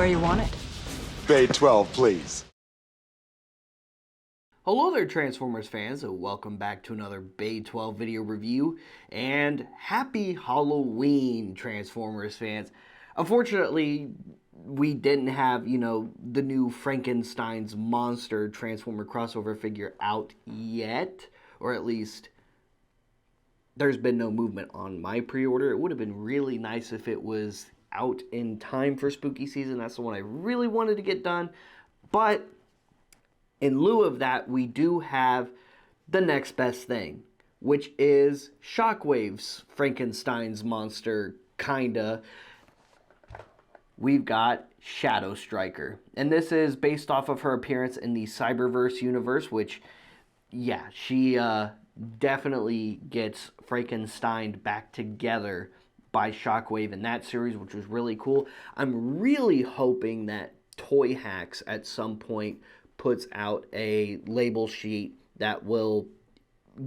where you want it. Bay 12, please. Hello there, Transformers fans, and welcome back to another Bay 12 video review, and happy Halloween, Transformers fans. Unfortunately, we didn't have, the new Frankenstein's monster Transformer crossover figure out yet, or at least there's been no movement on my pre-order. It would have been really nice if it was out in time for spooky season. That's the one I really wanted to get done, but in lieu of that, we do have the next best thing, which is Shockwave's Frankenstein's monster, kinda. We've got Shadowstriker, and this is based off of her appearance in the Cyberverse universe, which, yeah, she definitely gets Frankenstein back together by Shockwave in that series, which was really cool. I'm really hoping that Toy Hacks at some point puts out a label sheet that will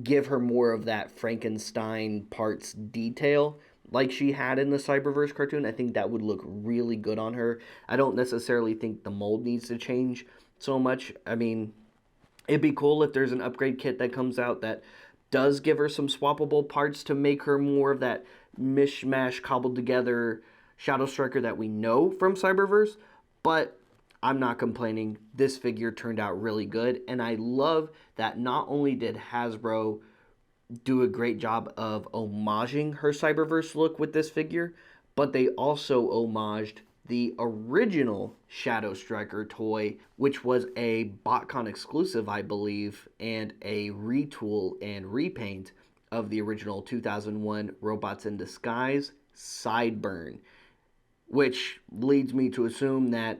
give her more of that Frankenstein parts detail like she had in the Cyberverse cartoon. I think that would look really good on her. I don't necessarily think the mold needs to change so much. I mean, it'd be cool if there's an upgrade kit that comes out that does give her some swappable parts to make her more of that mishmash cobbled together Shadowstriker that we know from Cyberverse, but I'm not complaining. This figure turned out really good, and I love that not only did Hasbro do a great job of homaging her Cyberverse look with this figure, but they also homaged the original Shadowstriker toy, which was a BotCon exclusive, I believe, and a retool and repaint of the original 2001 Robots in Disguise Sideburn, which leads me to assume that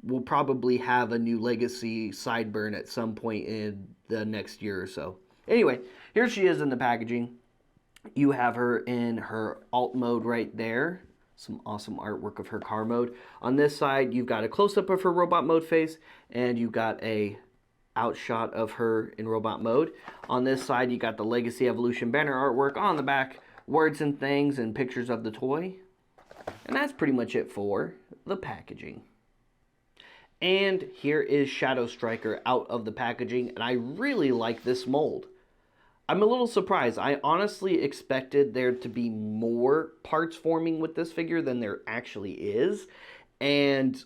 we'll probably have a new Legacy Sideburn at some point in the next year or so. Anyway, here she is in the packaging. You have her in her alt mode right there. Some awesome artwork of her car mode. On this side, you've got a close-up of her robot mode face, and you've got a outshot of her in robot mode. On this side, you got the Legacy Evolution banner artwork. On the back, words and things and pictures of the toy. And that's pretty much it for the packaging. And here is Shadowstriker out of the packaging, and I really like this mold. I'm a little surprised. I honestly expected there to be more parts forming with this figure than there actually is. And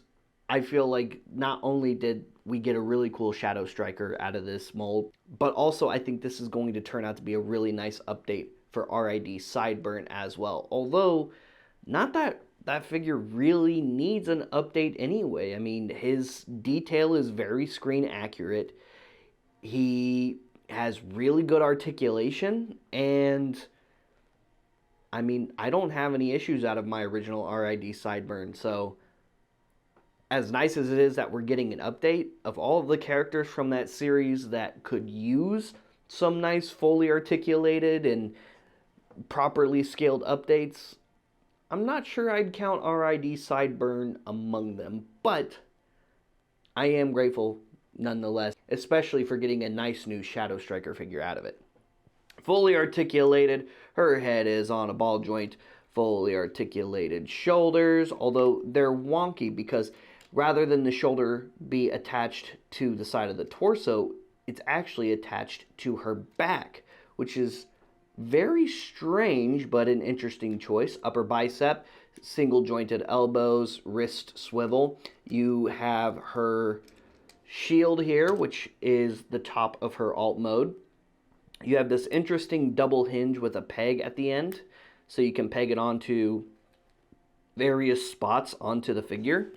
I feel like not only did we get a really cool Shadowstriker out of this mold, but also I think this is going to turn out to be a really nice update for RID Sideburn as well. Although, not that that figure really needs an update anyway. I mean, his detail is very screen accurate. He has really good articulation, and I mean, I don't have any issues out of my original RID Sideburn, so as nice as it is that we're getting an update of all of the characters from that series that could use some nice fully articulated and properly scaled updates, I'm not sure I'd count RID Sideburn among them, but I am grateful nonetheless, especially for getting a nice new Shadowstriker figure out of it. Fully articulated, her head is on a ball joint, fully articulated shoulders, although they're wonky because rather than the shoulder be attached to the side of the torso, it's actually attached to her back, which is very strange, but an interesting choice. Upper bicep, single jointed elbows, wrist swivel. You have her shield here, which is the top of her alt mode. You have this interesting double hinge with a peg at the end, so you can peg it onto various spots onto the figure.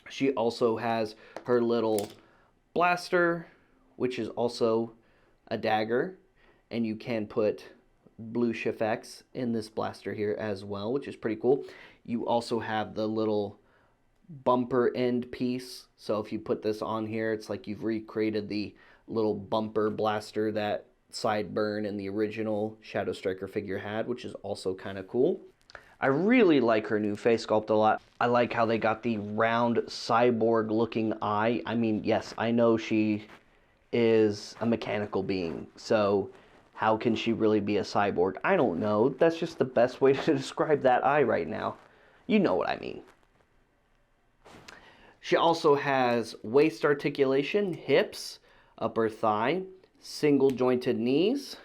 She also has her little blaster, which is also a dagger, and you can put blue Shifex in this blaster here as well, which is pretty cool. You also have the little bumper end piece, so if you put this on here, it's like you've recreated the little bumper blaster that Sideburn and the original Shadowstriker figure had, which is also kind of cool. I really like her new face sculpt a lot. I like how they got the round cyborg looking eye. I mean, yes, I know she is a mechanical being, so how can she really be a cyborg? I don't know. That's just the best way to describe that eye right now. You know what I mean. She also has waist articulation, hips, upper thigh, single jointed knees,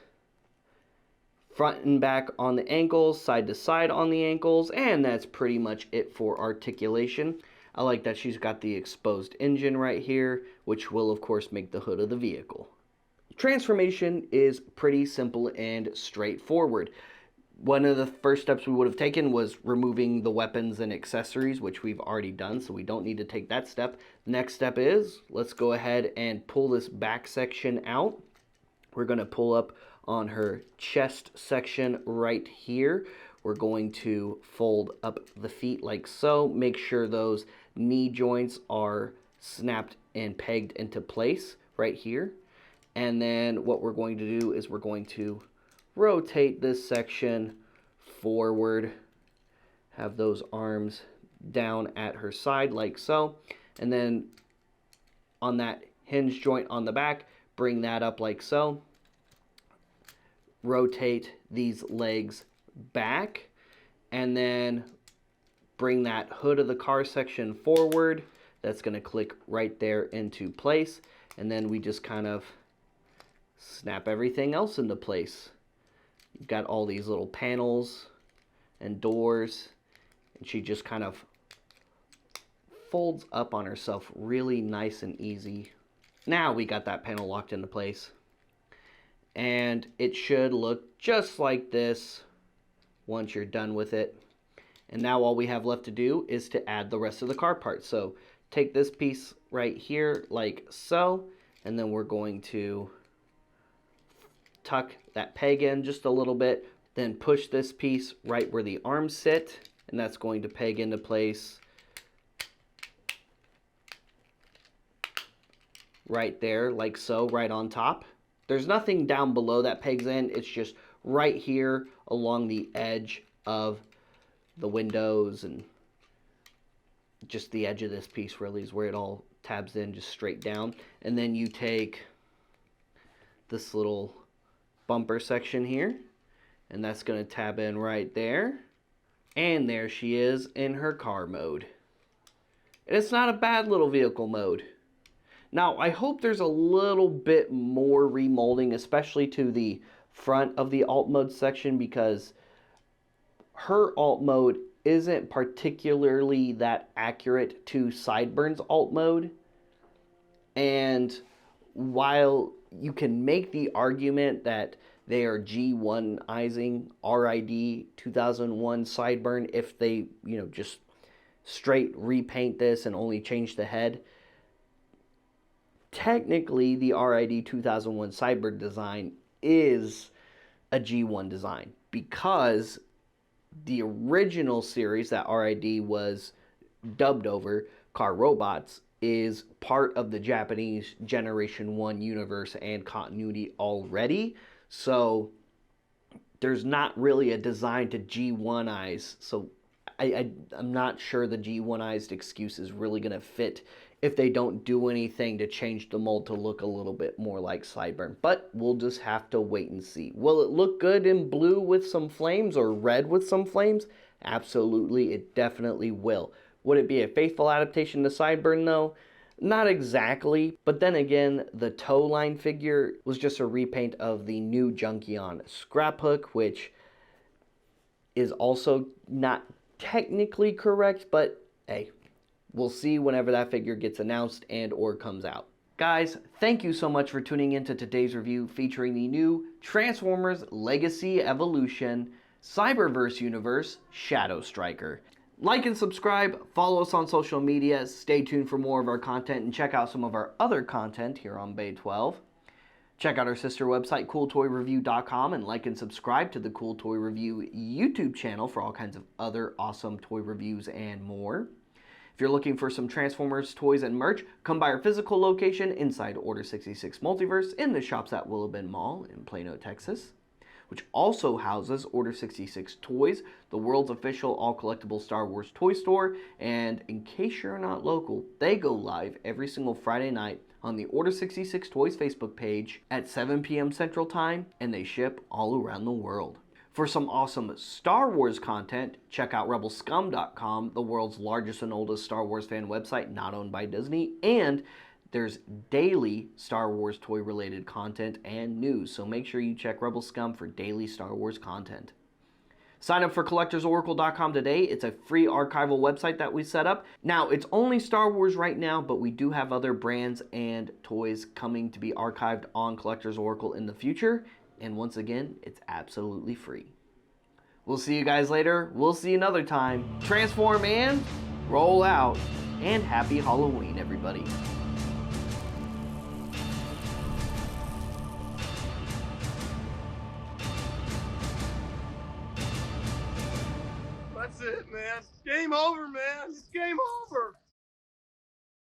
front and back on the ankles, side to side on the ankles, and that's pretty much it for articulation. I like that she's got the exposed engine right here, which will of course make the hood of the vehicle. Transformation is pretty simple and straightforward. One of the first steps we would have taken was removing the weapons and accessories, which we've already done, so we don't need to take that step. The next step is, let's go ahead and pull this back section out. We're going to pull up on her chest section right here. We're going to fold up the feet like so. Make sure those knee joints are snapped and pegged into place right here. And then what we're going to do is we're going to rotate this section forward, have those arms down at her side like so, and then on that hinge joint on the back, bring that up like so. Rotate these legs back, and then bring that hood of the car section forward. That's going to click right there into place, and then we just kind of snap everything else into place. You've got all these little panels and doors, and she just kind of folds up on herself really nice and easy. Now we got that panel locked into place, and it should look just like this once you're done with it. And now all we have left to do is to add the rest of the car parts. So take this piece right here like so, and then we're going to tuck that peg in just a little bit, then push this piece right where the arms sit, and that's going to peg into place right there like so, right on top. There's nothing down below that pegs in, it's just right here along the edge of the windows, and just the edge of this piece really is where it all tabs in, just straight down. And then you take this little bumper section here, and that's going to tab in right there, and there she is in her car mode. And it's not a bad little vehicle mode. Now I hope there's a little bit more remolding, especially to the front of the alt mode section, because her alt mode isn't particularly that accurate to Sideburns alt mode. And while you can make the argument that they are G1izing RID 2001 Sideburn if they, just straight repaint this and only change the head, technically the RID 2001 Sideburn design is a G1 design, because the original series that RID was dubbed over, Car Robots, is part of the Japanese Generation 1 universe and continuity already. So there's not really a design to G1ize. So I'm not sure the G1ized excuse is really going to fit if they don't do anything to change the mold to look a little bit more like Sideburn. But we'll just have to wait and see. Will it look good in blue with some flames or red with some flames? Absolutely, it definitely will. Would it be a faithful adaptation to Sideburn though? Not exactly, but then again, the toe line figure was just a repaint of the new Junkion scrap hook, which is also not technically correct, but hey, we'll see whenever that figure gets announced and or comes out. Guys, thank you so much for tuning into today's review featuring the new Transformers Legacy Evolution Cyberverse Universe Shadowstriker. Like and subscribe, follow us on social media, stay tuned for more of our content, and check out some of our other content here on Bay 12. Check out our sister website, CoolToyReview.com, and like and subscribe to the Cool Toy Review YouTube channel for all kinds of other awesome toy reviews and more. If you're looking for some Transformers toys and merch, come by our physical location inside Order 66 Multiverse in the shops at Willowbend Mall in Plano, Texas, which also houses Order 66 Toys, the world's official all-collectible Star Wars toy store. And in case you're not local, they go live every single Friday night on the Order 66 Toys Facebook page at 7 p.m. Central Time, and they ship all around the world. For some awesome Star Wars content, check out rebelscum.com, the world's largest and oldest Star Wars fan website not owned by Disney, and there's daily Star Wars toy-related content and news, so make sure you check Rebel Scum for daily Star Wars content. Sign up for collectorsoracle.com today. It's a free archival website that we set up. Now, it's only Star Wars right now, but we do have other brands and toys coming to be archived on Collectors Oracle in the future. And once again, it's absolutely free. We'll see you guys later. We'll see you another time. Transform and roll out. And happy Halloween, everybody. That's it, man. Game over, man. It's game over.